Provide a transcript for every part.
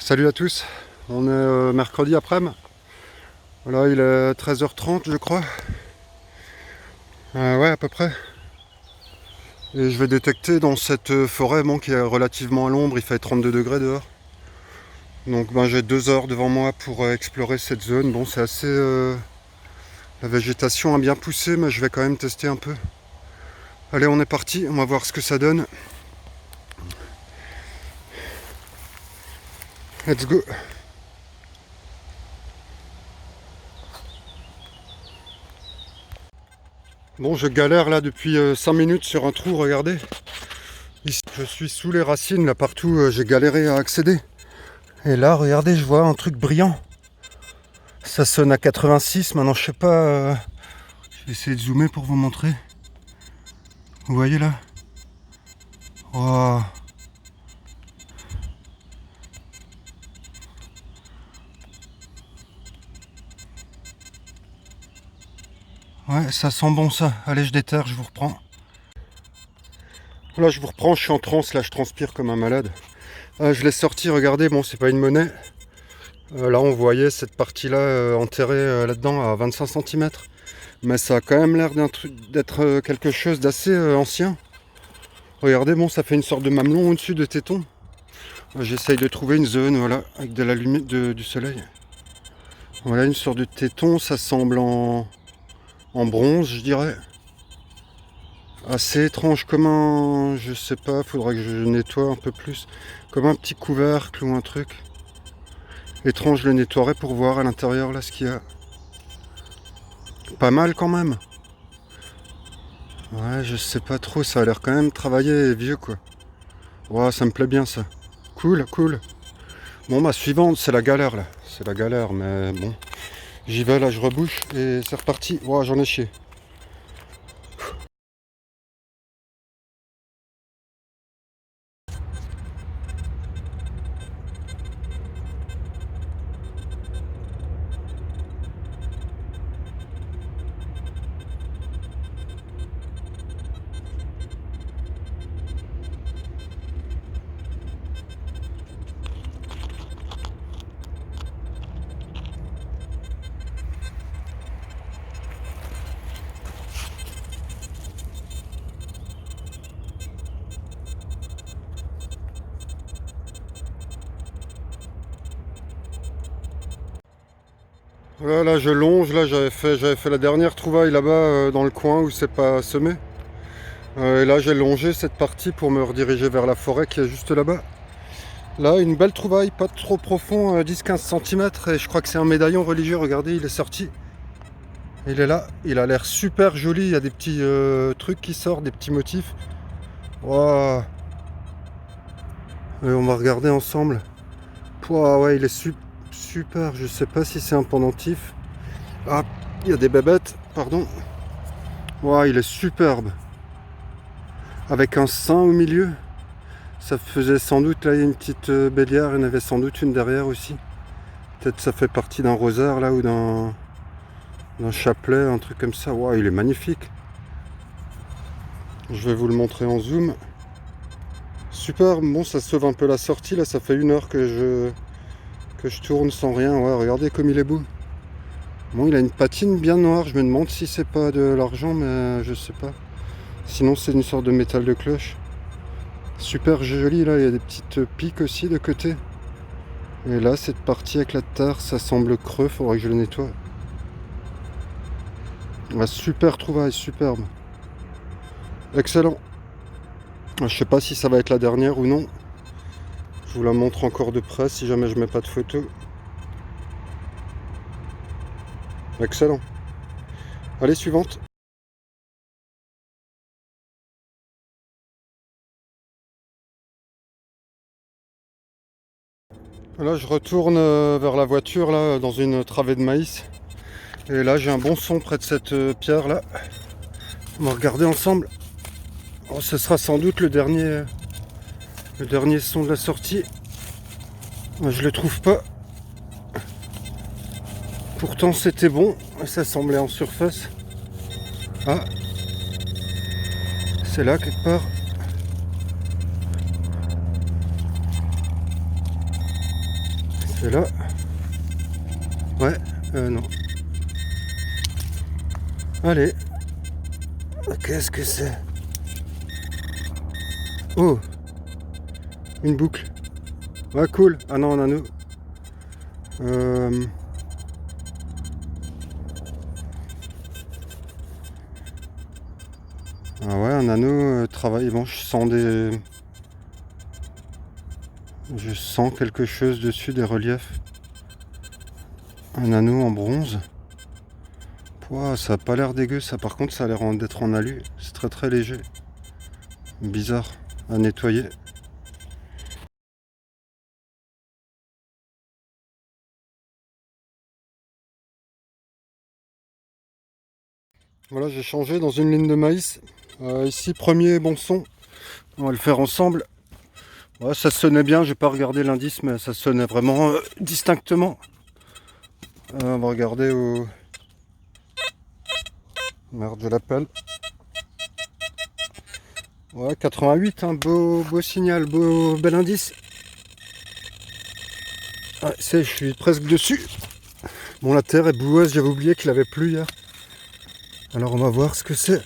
Salut à tous, on est mercredi après-midi. Voilà, il est 13h30 je crois. Ouais, à peu près. Et je vais détecter dans cette forêt qui est relativement à l'ombre, il fait 32 degrés dehors. Donc j'ai 2 heures devant moi pour explorer cette zone. Bon, c'est assez... la végétation a bien poussé, mais je vais quand même tester un peu. Allez, on est parti, on va voir ce que ça donne. Let's go. Bon, je galère là depuis 5 minutes sur un trou, regardez. Ici, je suis sous les racines, là partout, j'ai galéré à accéder. Et là, regardez, je vois un truc brillant. Ça sonne à 86, maintenant je sais pas... Je vais essayer de zoomer pour vous montrer. Vous voyez là? Oh. Ouais, ça sent bon ça. Allez, je déterre, je vous reprends. Là, je vous reprends, je suis en transe, là, je transpire comme un malade. Je l'ai sorti, regardez, bon, c'est pas une monnaie. Là, on voyait cette partie-là enterrée là-dedans à 25 cm. Mais ça a quand même l'air d'être quelque chose d'assez ancien. Regardez, bon, ça fait une sorte de mamelon au-dessus de téton. J'essaye de trouver une zone, voilà, avec de la lumière du soleil. Voilà, une sorte de téton, ça semble en bronze, je dirais. Assez étrange, comme un... je sais pas, faudrait que je nettoie un peu plus. Comme un petit couvercle ou un truc. Étrange, je le nettoierai pour voir à l'intérieur, là, ce qu'il y a. Pas mal, quand même. Ouais, je sais pas trop, ça a l'air quand même travaillé et vieux, quoi. Ouais, ça me plaît bien, ça. Cool, cool. Bon, suivante, c'est la galère, là. C'est la galère, mais bon. J'y vais, là, je rebouche, et c'est reparti. Ouais, j'en ai chié. Voilà, là, je longe, là, j'avais fait la dernière trouvaille là-bas, dans le coin où c'est pas semé. Et là, j'ai longé cette partie pour me rediriger vers la forêt qui est juste là-bas. Là, une belle trouvaille, pas trop profond, 10-15 cm, et je crois que c'est un médaillon religieux, regardez, il est sorti. Il est là, il a l'air super joli, il y a des petits trucs qui sortent, des petits motifs. Wow. Et on va regarder ensemble. Pouah, ouais, il est super, je sais pas si c'est un pendentif. Ah, il y a des bébêtes, pardon. Wow, il est superbe. Avec un sein au milieu. Ça faisait sans doute, là, il y a une petite bélière, il y en avait sans doute une derrière aussi. Peut-être ça fait partie d'un rosaire, là, ou d'un chapelet, un truc comme ça. Wow, il est magnifique. Je vais vous le montrer en zoom. Super, bon, ça sauve un peu la sortie, là, ça fait 1 heure que je tourne sans rien. Ouais, regardez comme il est beau. Bon, il a une patine bien noire, je me demande si c'est pas de l'argent, mais je sais pas. Sinon, c'est une sorte de métal de cloche. Super joli, là, il y a des petites piques aussi de côté. Et là, cette partie avec la terre, ça semble creux, faudrait que je le nettoie. Ouais, super trouvaille, superbe. Excellent. Je sais pas si ça va être la dernière ou non. Je vous la montre encore de près si jamais je mets pas de photo. Excellent. Allez, suivante. Là, je retourne vers la voiture, là, dans une travée de maïs. Et là, j'ai un bon son près de cette pierre, là. On va regarder ensemble. Oh, ce sera sans doute le dernier son de la sortie. Je le trouve pas. Pourtant, c'était bon. Ça semblait en surface. Ah, c'est là quelque part. C'est là. Ouais, non. Allez. Qu'est-ce que c'est? Oh, une boucle. Ouais, cool. Ah non, un anneau. Ah ouais, un anneau travail. Bon, je sens quelque chose dessus, des reliefs. Un anneau en bronze. Pouah, ça a pas l'air dégueu, ça. Par contre, ça a l'air d'être en alu. C'est très très léger. Bizarre à nettoyer. Voilà, j'ai changé dans une ligne de maïs. Ici, premier bon son. On va le faire ensemble. Ouais, ça sonnait bien, j'ai pas regardé l'indice, mais ça sonnait vraiment distinctement. On va regarder au... Merde, je l'appelle. Ouais, 88, un beau signal, bel indice. Ah, je suis presque dessus. Bon, la terre est boueuse, j'avais oublié qu'il avait plu hier. Alors on va voir ce que c'est.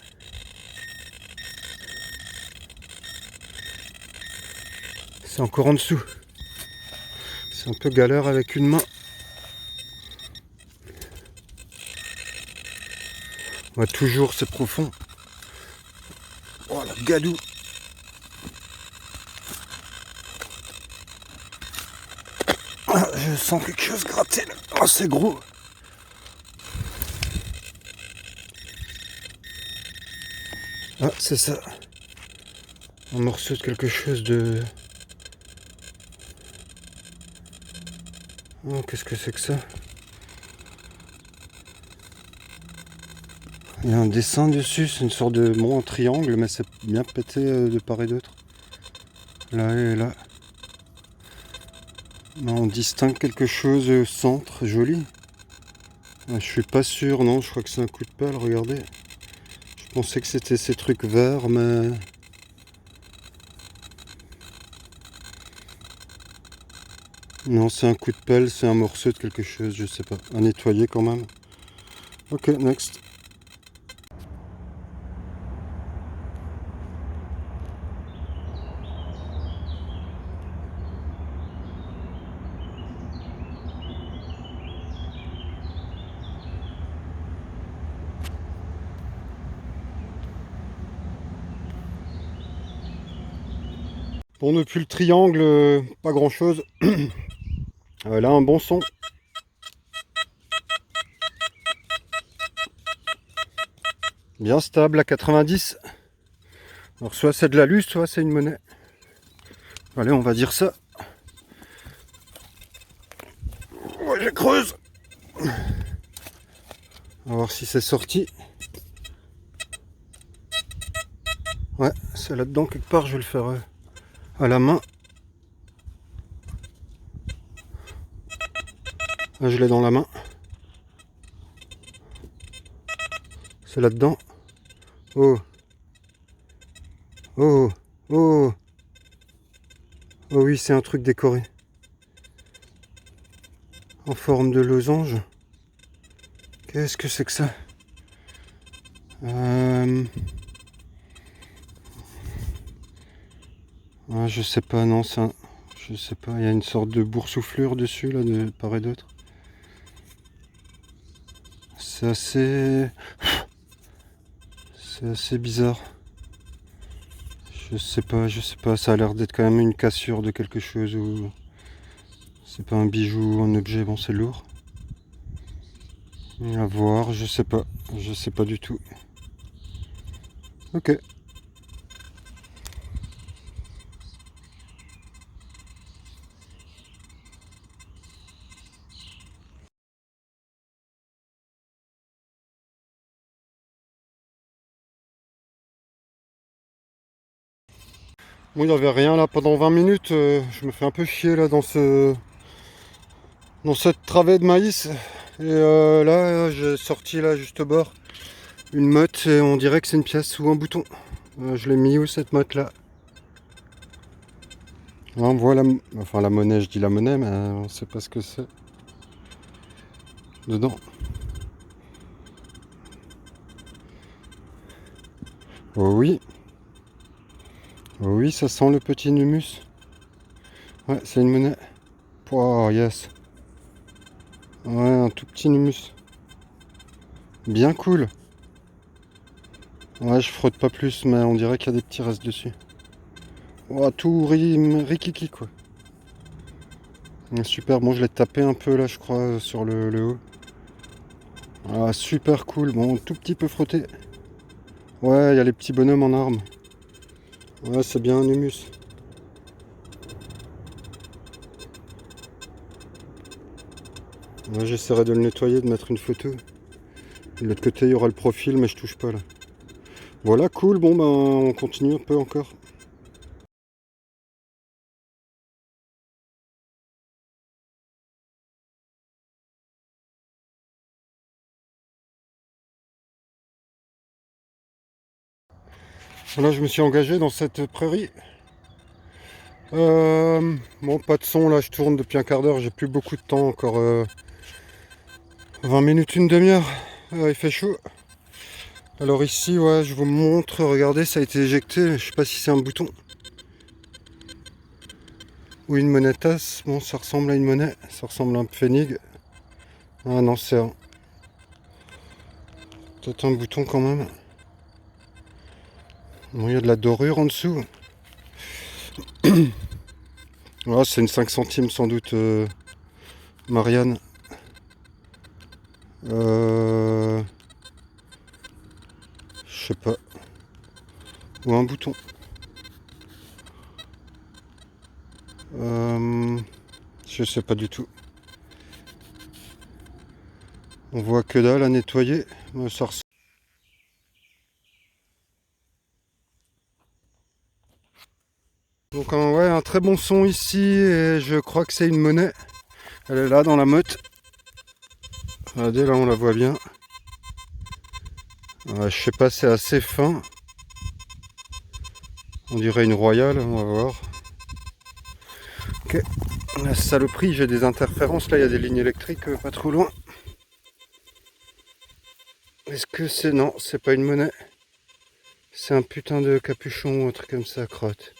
C'est encore en dessous. C'est un peu galère avec une main. Ouais, toujours, c'est profond. Oh, la gadoue. Ah, je sens quelque chose gratter là. Oh, c'est gros. Ah, c'est ça. Un morceau de quelque chose de... Oh, qu'est-ce que c'est que ça? Il y a un dessin dessus, c'est une sorte de bon, un triangle, mais c'est bien pété de part et d'autre. Là et là. Là, on distingue quelque chose au centre, joli. Je suis pas sûr, non, je crois que c'est un coup de pelle, regardez. Je pensais que c'était ces trucs verts, mais... Non, c'est un coup de pelle, c'est un morceau de quelque chose, je sais pas. À nettoyer quand même. Ok, next. Bon, depuis le triangle, pas grand chose. Là, un bon son. Bien stable à 90. Alors, soit c'est de l'alu, soit c'est une monnaie. Allez, on va dire ça. Ouais, je creuse. On va voir si c'est sorti. Ouais, c'est là-dedans quelque part, je vais le faire à la main. Là, je l'ai dans la main. C'est là-dedans. Oh. Oh. Oh. Oh oui, c'est un truc décoré. En forme de losange. Qu'est-ce que c'est que ça? Ah, je sais pas, non, ça... Je sais pas, il y a une sorte de boursouflure dessus, là, de part et d'autre. C'est assez... C'est assez bizarre. Je sais pas, ça a l'air d'être quand même une cassure de quelque chose ou... C'est pas un bijou ou un objet, bon c'est lourd. À voir, je sais pas du tout. Ok. Bon, il n'y avait rien là pendant 20 minutes, je me fais un peu chier là dans cette travée de maïs. Et là, j'ai sorti là juste au bord une motte et on dirait que c'est une pièce ou un bouton. Je l'ai mis où cette motte là? On voit enfin la monnaie, je dis la monnaie, mais on sait pas ce que c'est dedans. Oh oui. Oh oui, ça sent le petit numus. Ouais, c'est une monnaie. Oh yes. Ouais, un tout petit numus. Bien cool. Ouais, je frotte pas plus, mais on dirait qu'il y a des petits restes dessus. Oh, tout rikiki quoi. Super, bon je l'ai tapé un peu là je crois sur le haut. Ah, super cool, bon tout petit peu frotté. Ouais, il y a les petits bonhommes en armes. Ouais, c'est bien un humus. Ouais, j'essaierai de le nettoyer, de mettre une photo. De l'autre côté il y aura le profil mais je touche pas là. Voilà, cool, bon ben on continue un peu encore. Là je me suis engagé dans cette prairie. Bon, pas de son là, je tourne depuis un quart d'heure, j'ai plus beaucoup de temps, encore 20 minutes, une demi-heure. Il fait chaud. Alors ici, ouais, je vous montre, regardez, ça a été éjecté, je sais pas si c'est un bouton ou une monnaie tasse. Bon, ça ressemble à une monnaie, ça ressemble à un pfennig. Ah non, c'est peut-être un bouton quand même. Bon, il y a de la dorure en dessous. Ouais, c'est une 5 centimes sans doute, Marianne. Je sais pas. Ou un bouton. Je sais pas du tout. On voit que dalle à nettoyer. Ça ressemble. Donc ouais, un très bon son ici et je crois que c'est une monnaie. Elle est là dans la meute. Regardez, là on la voit bien. Je sais pas, c'est assez fin. On dirait une royale, on va voir. Ok. La saloperie, j'ai des interférences. Là, il y a des lignes électriques pas trop loin. Est-ce que c'est... Non, c'est pas une monnaie. C'est un putain de capuchon ou un truc comme ça, crotte.